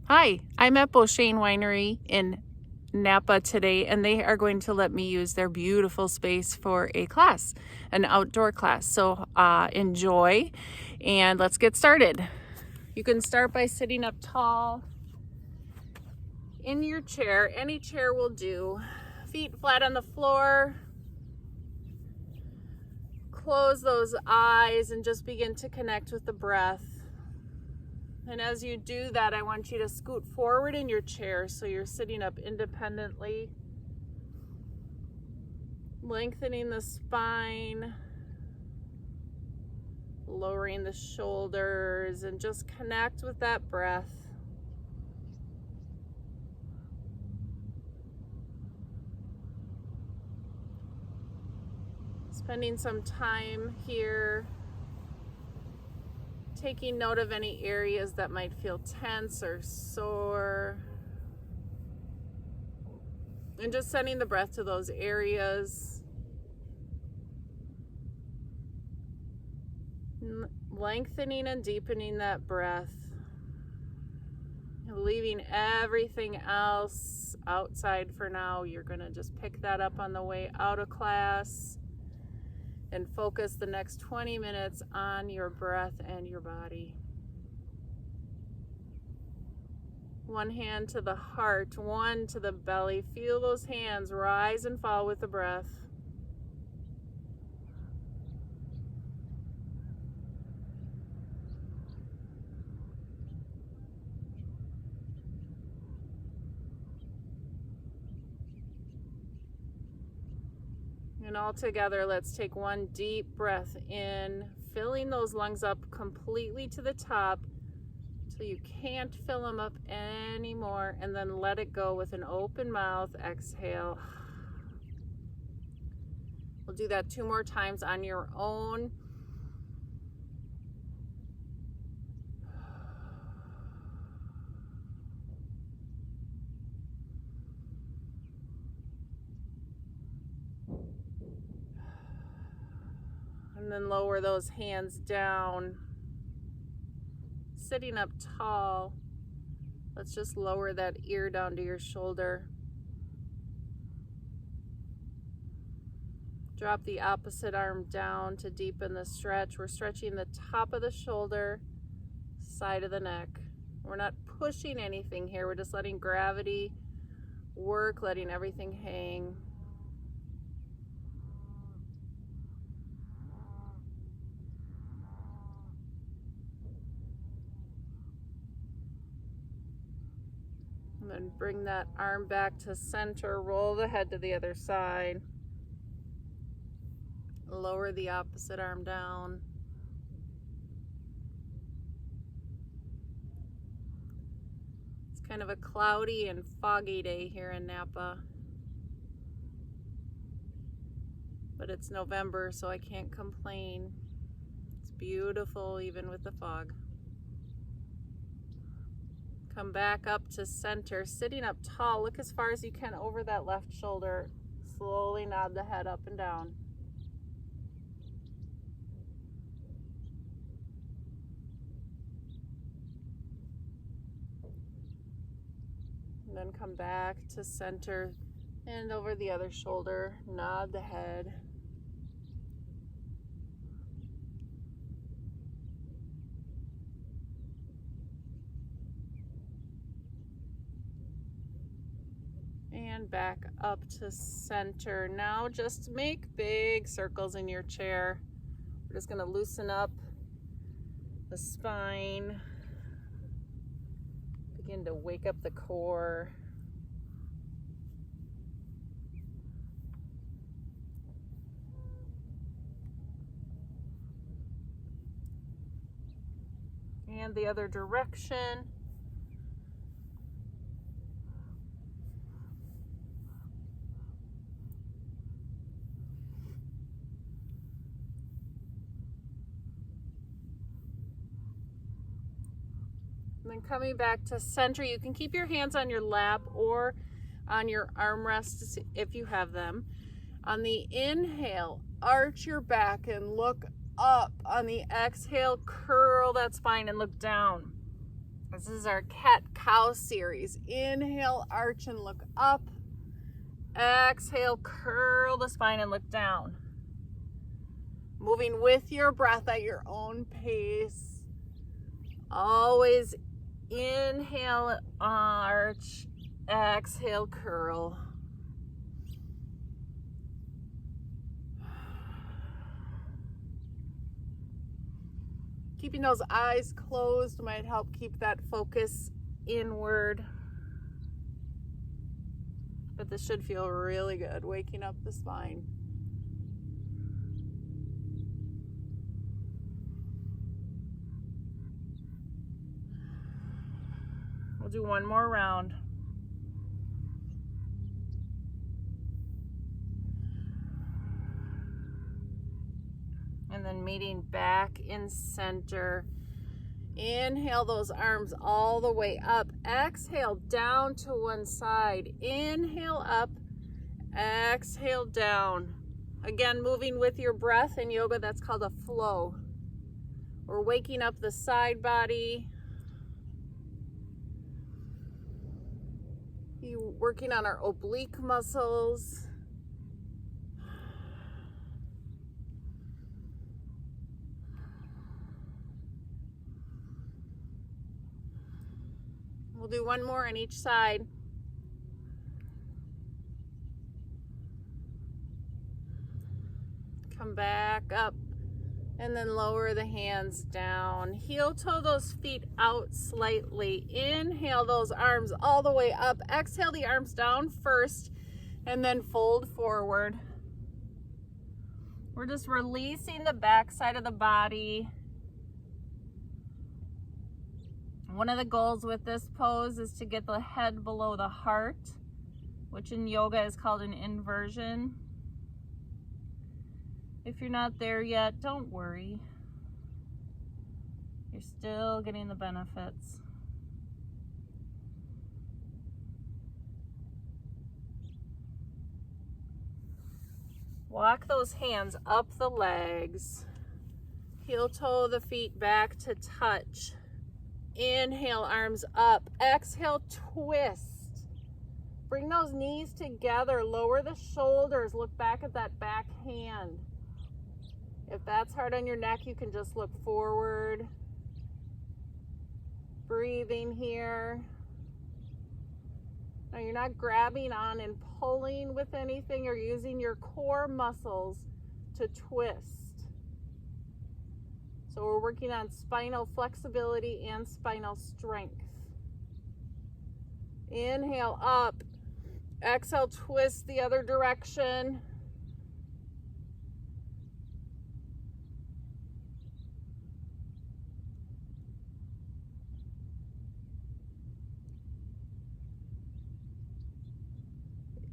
Hi, I'm at Bouchaine Winery in Napa today, and they are going to let me use their beautiful space for a class, an outdoor class. So enjoy, and let's get started. You can start by sitting up tall in your chair. Any chair will do. Feet flat on the floor. Close those eyes and just begin to connect with the breath. And as you do that, I want you to scoot forward in your chair so you're sitting up independently, lengthening the spine, lowering the shoulders, and just connect with that breath. Spending some time here, taking note of any areas that might feel tense or sore, and just sending the breath to those areas, lengthening and deepening that breath, leaving everything else outside for now. You're going to just pick that up on the way out of class and focus the next 20 minutes on your breath and your body. One hand to the heart, one to the belly. Feel those hands rise and fall with the breath. And all together, let's take one deep breath in, filling those lungs up completely to the top till you can't fill them up anymore, and then let it go with an open mouth. Exhale. We'll do that 2 more times on your own. And then lower those hands down. Sitting up tall, let's just lower that ear down to your shoulder. Drop the opposite arm down to deepen the stretch. We're stretching the top of the shoulder, side of the neck. We're not pushing anything here. We're just letting gravity work, letting everything hang. And then bring that arm back to center. Roll the head to the other side. Lower the opposite arm down. It's kind of a cloudy and foggy day here in Napa. But it's November, so I can't complain. It's beautiful even with the fog. Come back up to center, sitting up tall. Look as far as you can over that left shoulder. Slowly nod the head up and down. And then come back to center and over the other shoulder. Nod the head. And back up to center. Now just make big circles in your chair. We're just going to loosen up the spine. Begin to wake up the core. And the other direction. And then coming back to center, you can keep your hands on your lap or on your armrests if you have them. On the inhale, arch your back and look up. On the exhale, curl that spine and look down. This is our cat-cow series. Inhale, arch and look up. Exhale, curl the spine and look down. Moving with your breath at your own pace. Always inhale, arch, exhale, curl. Keeping those eyes closed might help keep that focus inward. But this should feel really good, waking up the spine. We'll do one more round. And then meeting back in center. Inhale those arms all the way up. Exhale down to one side. Inhale up. Exhale down. Again, moving with your breath. In yoga, that's called a flow. We're waking up the side body. Working on our oblique muscles. We'll do one more on each side. Come back up and then lower the hands down. Heel toe those feet out slightly. Inhale those arms all the way up. Exhale the arms down first and then fold forward. We're just releasing the back side of the body. One of the goals with this pose is to get the head below the heart, which in yoga is called an inversion. If you're not there yet, don't worry. You're still getting the benefits. Walk those hands up the legs. Heel toe the feet back to touch. Inhale, arms up. Exhale, twist. Bring those knees together. Lower the shoulders. Look back at that back hand. If that's hard on your neck, you can just look forward. Breathing here. Now you're not grabbing on and pulling with anything. You're using your core muscles to twist. So we're working on spinal flexibility and spinal strength. Inhale up. Exhale, twist the other direction.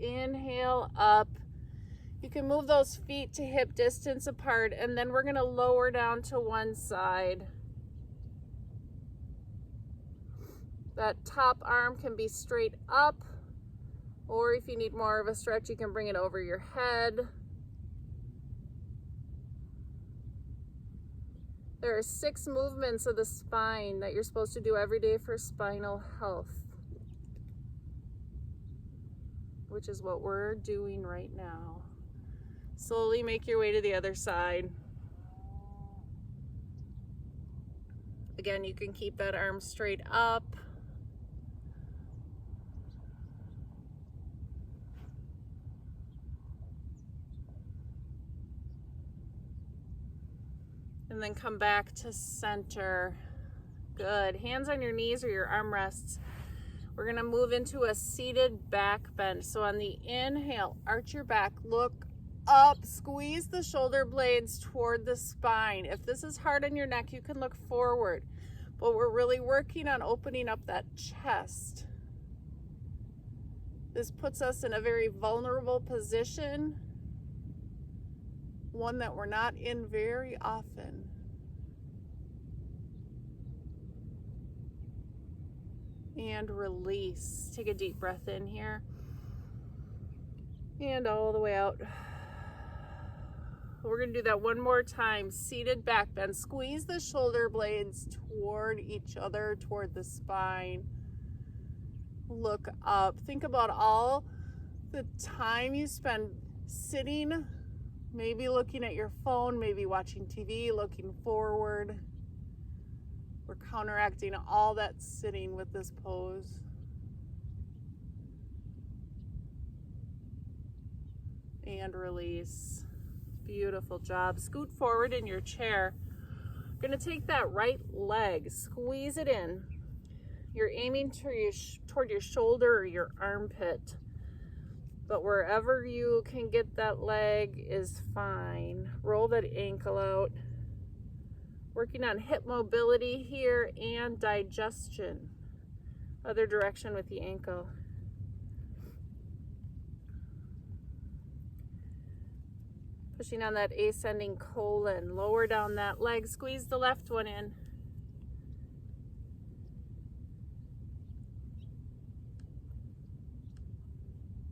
Inhale up. You can move those feet to hip distance apart, and then we're going to lower down to one side. That top arm can be straight up, or if you need more of a stretch, you can bring it over your head. There are 6 movements of the spine that you're supposed to do every day for spinal health, which is what we're doing right now. Slowly make your way to the other side. Again, you can keep that arm straight up. And then come back to center. Good. Hands on your knees or your armrests. We're going to move into a seated back bend. So on the inhale, arch your back, look up, squeeze the shoulder blades toward the spine. If this is hard on your neck, you can look forward. But we're really working on opening up that chest. This puts us in a very vulnerable position, one that we're not in very often. And release. Take a deep breath in here. And all the way out. We're gonna do that one more time. Seated back bend. Squeeze the shoulder blades toward each other, toward the spine. Look up. Think about all the time you spend sitting, maybe looking at your phone, maybe watching TV, looking forward. We're counteracting all that sitting with this pose. And release. Beautiful job. Scoot forward in your chair. Going to take that right leg, squeeze it in. You're aiming toward your shoulder or your armpit, but wherever you can get that leg is fine. Roll that ankle out. Working on hip mobility here and digestion. Other direction with the ankle. Pushing on that ascending colon. Lower down that leg. Squeeze the left one in.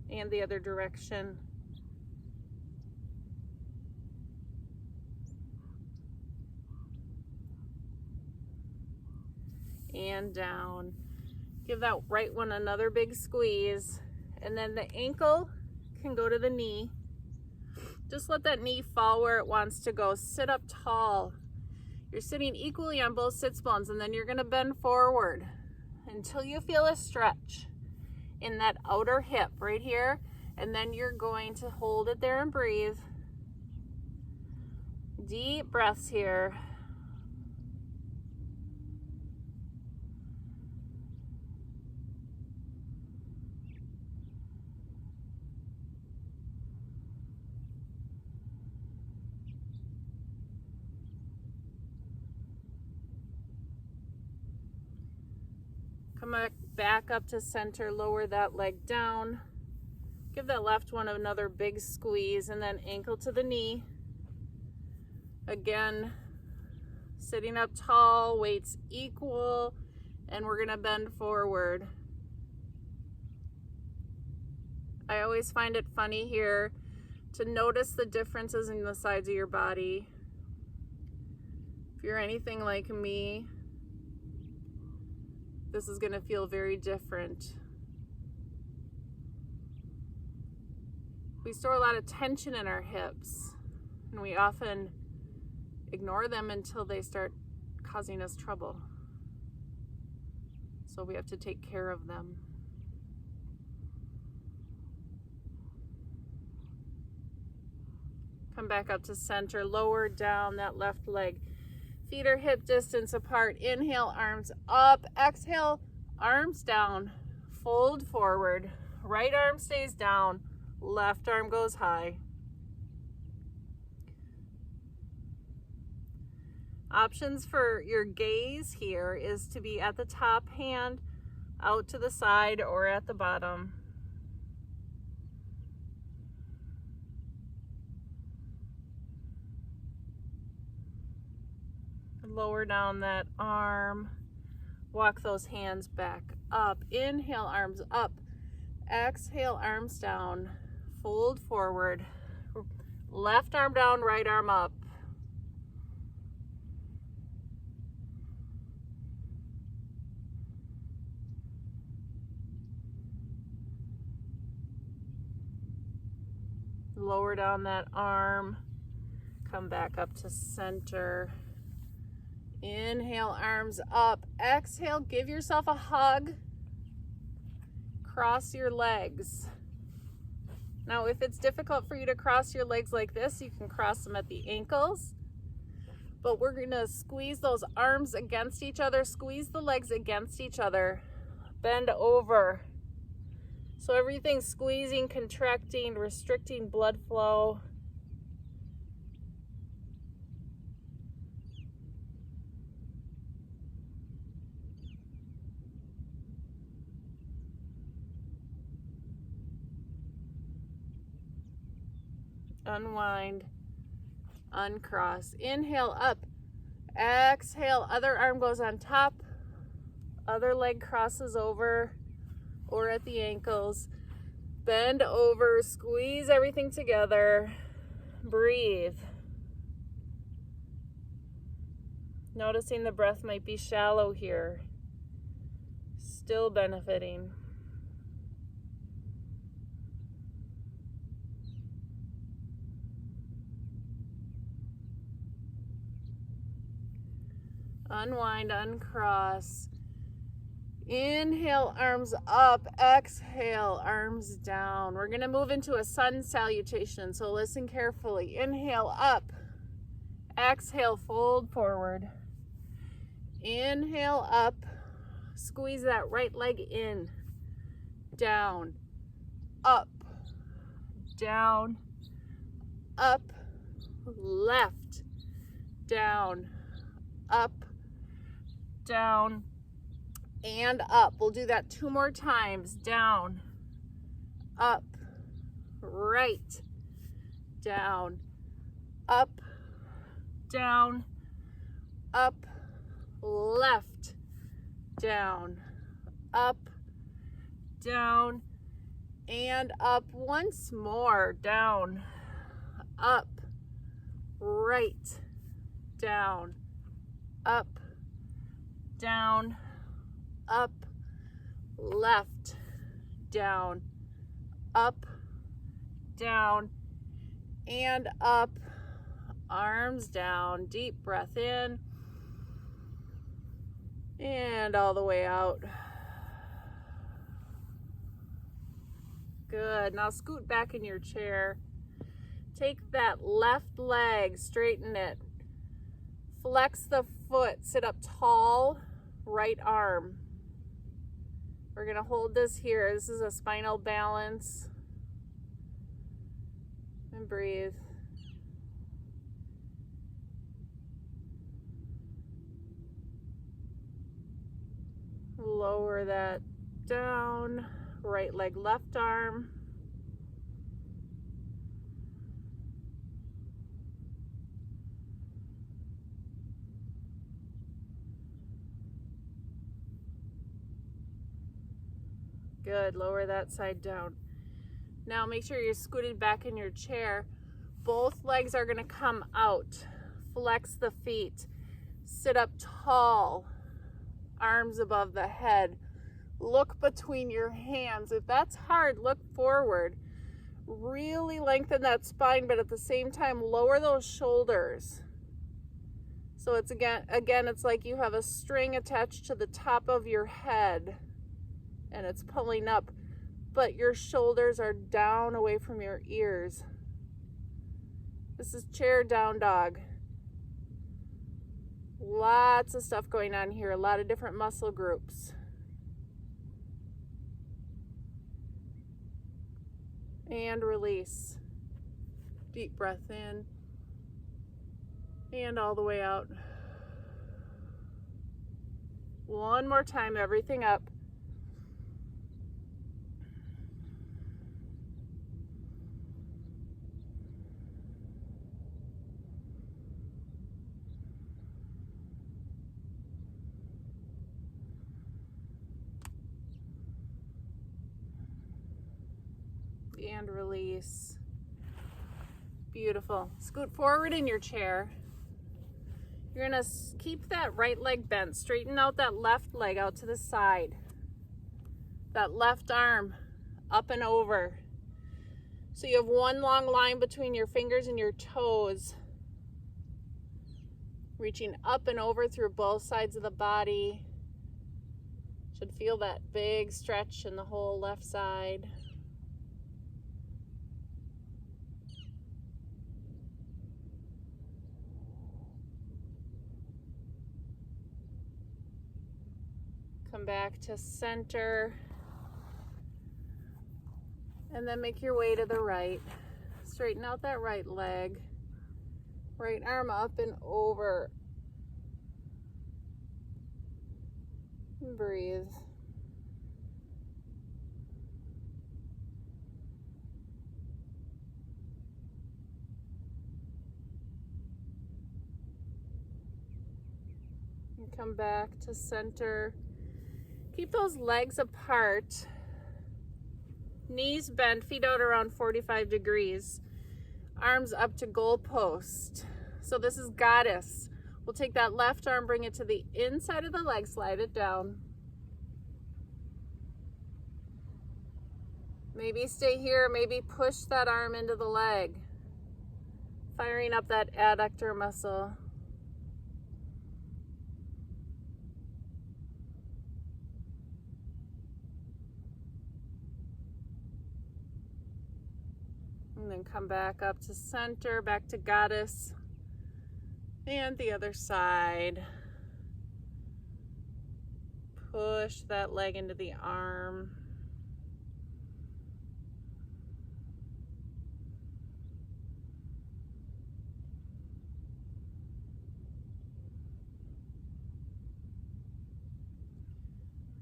And the other direction. And down. Give that right one another big squeeze. And then the ankle can go to the knee. Just let that knee fall where it wants to go. Sit up tall. You're sitting equally on both sits bones, and then you're going to bend forward until you feel a stretch in that outer hip right here. And then you're going to hold it there and breathe. Deep breaths here. Come back up to center, lower that leg down. Give that left one another big squeeze, and then ankle to the knee. Again, sitting up tall, weights equal, and we're gonna bend forward. I always find it funny here to notice the differences in the sides of your body. If you're anything like me, this is going to feel very different. We store a lot of tension in our hips, and we often ignore them until they start causing us trouble. So we have to take care of them. Come back up to center, lower down that left leg. Feet are hip distance apart. Inhale, arms up. Exhale, arms down. Fold forward. Right arm stays down. Left arm goes high. Options for your gaze here is to be at the top hand, out to the side, or at the bottom. Lower down that arm. Walk those hands back up. Inhale, arms up. Exhale, arms down. Fold forward. Left arm down, right arm up. Lower down that arm. Come back up to center. Inhale, arms up. Exhale, give yourself a hug. Cross your legs. Now, if it's difficult for you to cross your legs like this, you can cross them at the ankles. But we're going to squeeze those arms against each other. Squeeze the legs against each other. Bend over. So everything's squeezing, contracting, restricting blood flow. Unwind, uncross. Inhale, up. Exhale, other arm goes on top. Other leg crosses over or at the ankles. Bend over, squeeze everything together. Breathe. Noticing the breath might be shallow here. Still benefiting. Unwind, uncross. Inhale, arms up. Exhale, arms down. We're going to move into a sun salutation, so listen carefully. Inhale, up. Exhale, fold forward. Inhale, up. Squeeze that right leg in. Down. Up. Down. Up. Left. Down. Up. Down. And up. We'll do that 2 more times. Down. Up. Right. Down. Up. Down. Up. Left. Down. Up. Down. And up. Once more. Down. Up. Right. Down. Up. Down. Up. Left. Down. Up. Down. And up. Arms down. Deep breath in. And all the way out. Good. Now scoot back in your chair. Take that left leg, straighten it. Flex the foot, sit up tall, right arm. We're gonna hold this here. This is a spinal balance. And breathe. Lower that down. Right leg, left arm. Good, lower that side down. Now make sure you're scooted back in your chair. Both legs are gonna come out. Flex the feet. Sit up tall, arms above the head. Look between your hands. If that's hard, look forward. Really lengthen that spine, but at the same time, lower those shoulders. So it's again, it's like you have a string attached to the top of your head and it's pulling up, but your shoulders are down away from your ears. This is chair down dog. Lots of stuff going on here, a lot of different muscle groups. And release. Deep breath in. And all the way out. One more time, everything up. And release. Beautiful. Scoot forward in your chair. You're gonna keep that right leg bent. Straighten out that left leg out to the side. That left arm up and over. So you have one long line between your fingers and your toes. Reaching up and over through both sides of the body. Should feel that big stretch in the whole left side. Come back to center. And then make your way to the right. Straighten out that right leg. Right arm up and over. And breathe. And come back to center. Keep those legs apart. Knees bent, feet out around 45 degrees. Arms up to goalpost. So this is goddess. We'll take that left arm, bring it to the inside of the leg, slide it down. Maybe stay here, maybe push that arm into the leg, firing up that adductor muscle. And then come back up to center, back to goddess. And the other side. Push that leg into the arm.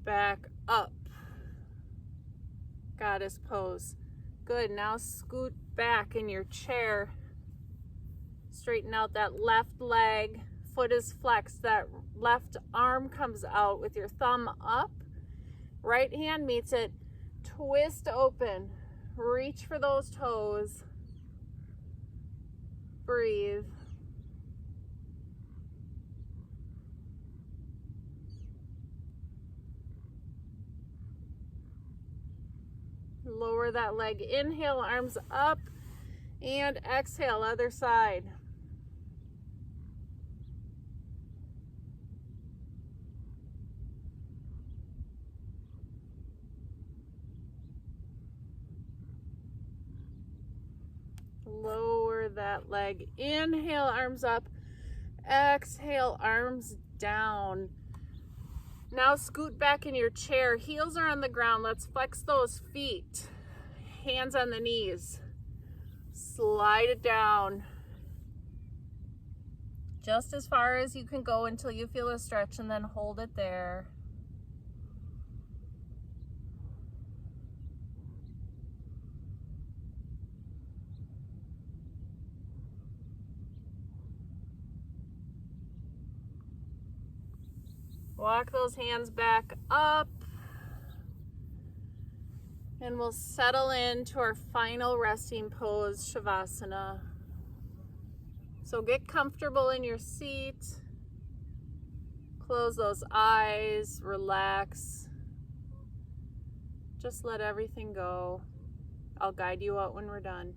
Back up. Goddess pose. Good. Now scoot back in your chair. Straighten out that left leg. Foot is flexed. That left arm comes out with your thumb up. Right hand meets it. Twist open. Reach for those toes. Breathe. Lower that leg. Inhale, arms up. And exhale, other side. Lower that leg. Inhale, arms up. Exhale, arms down. Now scoot back in your chair. Heels are on the ground. Let's flex those feet. Hands on the knees. Slide it down. Just as far as you can go until you feel a stretch, and then hold it there. Walk those hands back up. And we'll settle into our final resting pose, Shavasana. So get comfortable in your seat. Close those eyes, relax. Just let everything go. I'll guide you out when we're done.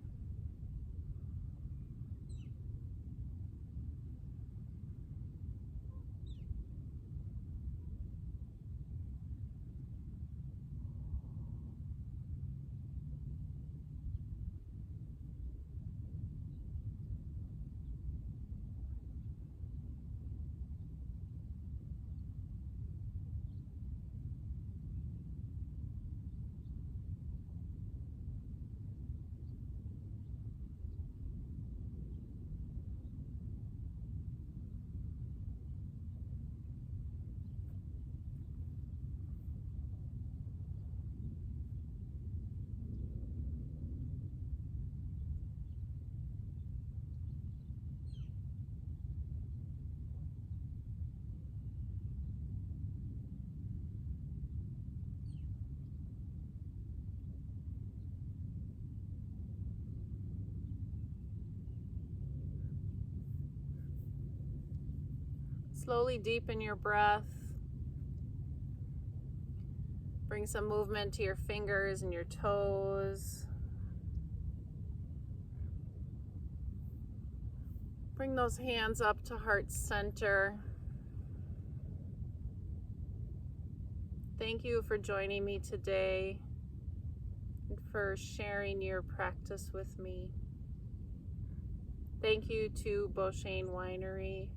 Slowly deepen your breath. Bring some movement to your fingers and your toes. Bring those hands up to heart center. Thank you for joining me today and for sharing your practice with me. Thank you to Bouchaine Winery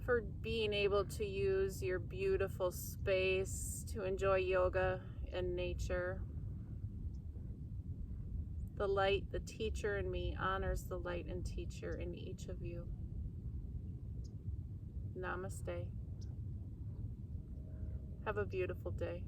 for being able to use your beautiful space to enjoy yoga and nature. The light, the teacher in me honors the light and teacher in each of you. Namaste. Have a beautiful day.